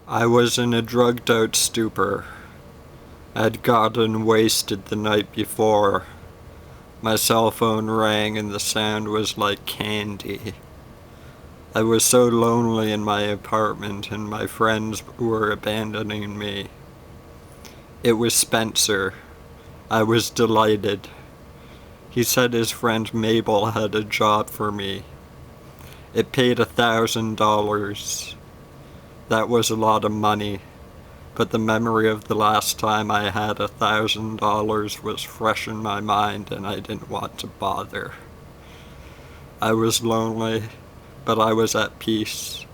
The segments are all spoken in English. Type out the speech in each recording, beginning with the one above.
I was in a drugged out stupor. I'd gotten wasted the night before. My cell phone rang and the sound was like candy. I was so lonely in my apartment and my friends were abandoning me. It was Spencer. I was delighted. He said his friend Mabel had a job for me. It paid $1,000. That was a lot of money, but the memory of the last time I had $1,000 was fresh in my mind and I didn't want to bother. I was lonely, but I was at peace.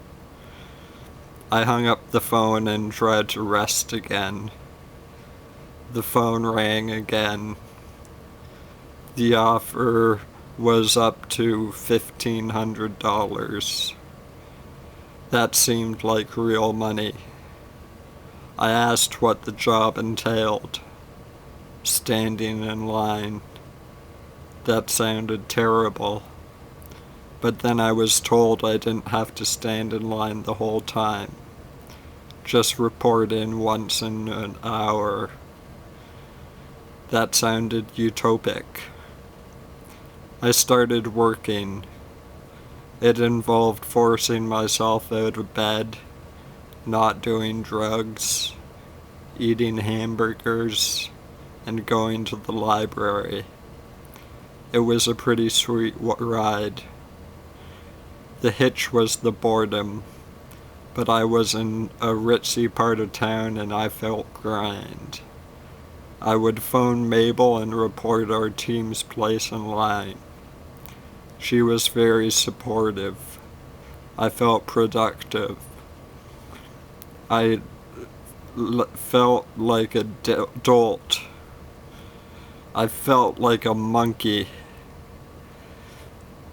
I hung up the phone and tried to rest again. The phone rang again. The offer was up to $1,500. That seemed like real money. I asked what the job entailed. Standing in line. That sounded terrible. But then I was told I didn't have to stand in line the whole time. Just report in once in an hour. That sounded utopic. I started working. It involved forcing myself out of bed, not doing drugs, eating hamburgers, and going to the library. It was a pretty sweet ride. The hitch was the boredom, but I was in a ritzy part of town and I felt grind. I would phone Mabel and report our team's place in line. She was very supportive. I felt productive. I felt like a dolt. I felt like a monkey.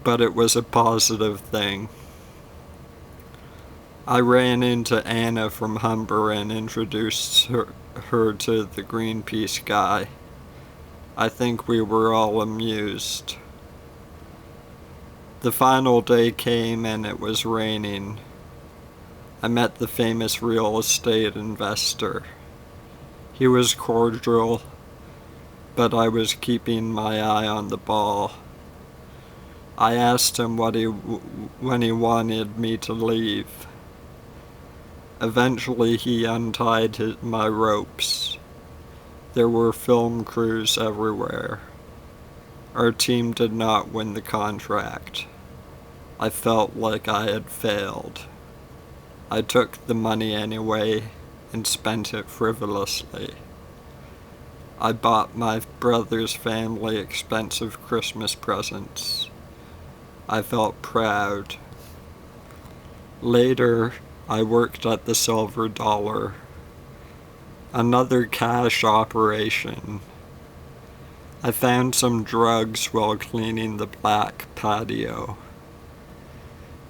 But it was a positive thing. I ran into Anna from Humber and introduced her to the Greenpeace guy. I think we were all amused. The final day came and it was raining. I met the famous real estate investor. He was cordial, but I was keeping my eye on the ball. I asked him when he wanted me to leave. Eventually he untied my ropes. There were film crews everywhere. Our team did not win the contract. I felt like I had failed. I took the money anyway and spent it frivolously. I bought my brother's family expensive Christmas presents. I felt proud. Later, I worked at the Silver Dollar. Another cash operation. I found some drugs while cleaning the black patio.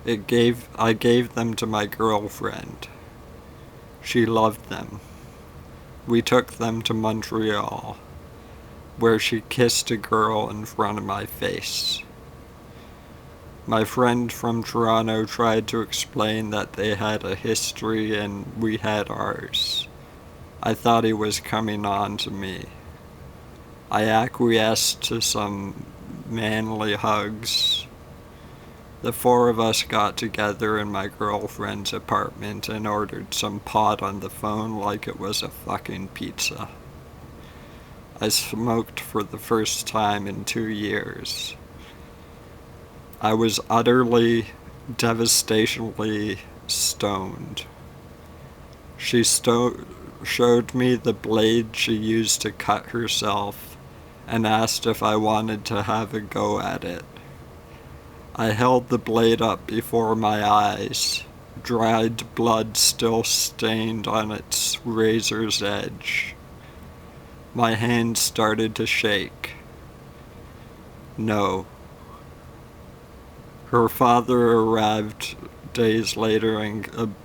I gave them to my girlfriend. She loved them. We took them to Montreal, where she kissed a girl in front of my face. My friend from Toronto tried to explain that they had a history and we had ours. I thought he was coming on to me. I acquiesced to some manly hugs. The four of us got together in my girlfriend's apartment and ordered some pot on the phone like it was a fucking pizza. I smoked for the first time in 2 years. I was utterly, devastatingly stoned. She showed me the blade she used to cut herself and asked if I wanted to have a go at it. I held the blade up before my eyes, dried blood still stained on its razor's edge. My hand started to shake. No. Her father arrived days later and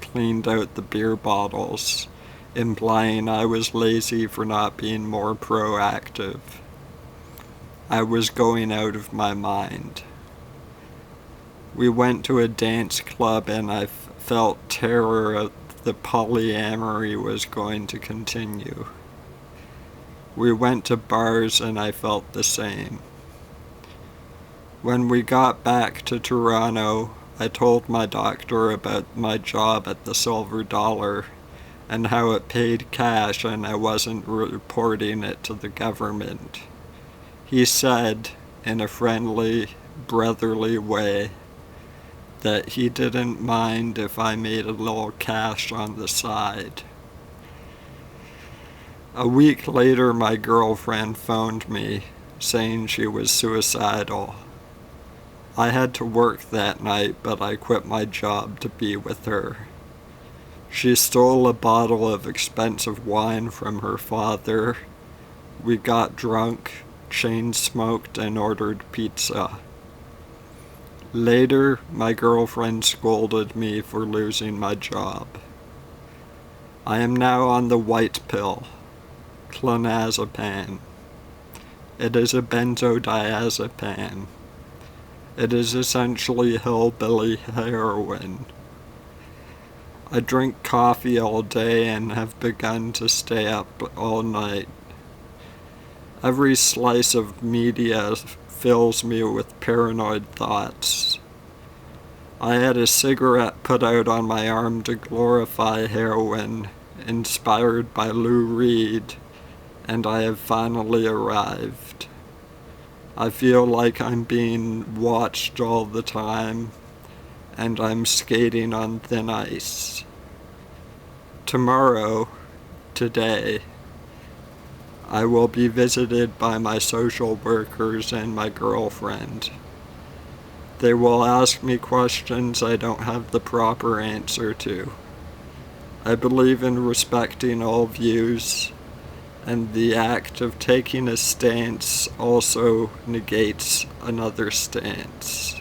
cleaned out the beer bottles, implying I was lazy for not being more proactive. I was going out of my mind. We went to a dance club and I felt terror that polyamory was going to continue. We went to bars and I felt the same. When we got back to Toronto, I told my doctor about my job at the Silver Dollar and how it paid cash and I wasn't reporting it to the government. He said, in a friendly, brotherly way, that he didn't mind if I made a little cash on the side. A week later, my girlfriend phoned me, saying she was suicidal. I had to work that night, but I quit my job to be with her. She stole a bottle of expensive wine from her father. We got drunk, chain smoked, and ordered pizza. Later, my girlfriend scolded me for losing my job. I am now on the white pill, clonazepam. It is a benzodiazepam. It is essentially hillbilly heroin. I drink coffee all day and have begun to stay up all night. Every slice of media fills me with paranoid thoughts. I had a cigarette put out on my arm to glorify heroin, inspired by Lou Reed, and I have finally arrived. I feel like I'm being watched all the time, and I'm skating on thin ice. Today, I will be visited by my social workers and my girlfriend. They will ask me questions I don't have the proper answer to. I believe in respecting all views, and the act of taking a stance also negates another stance.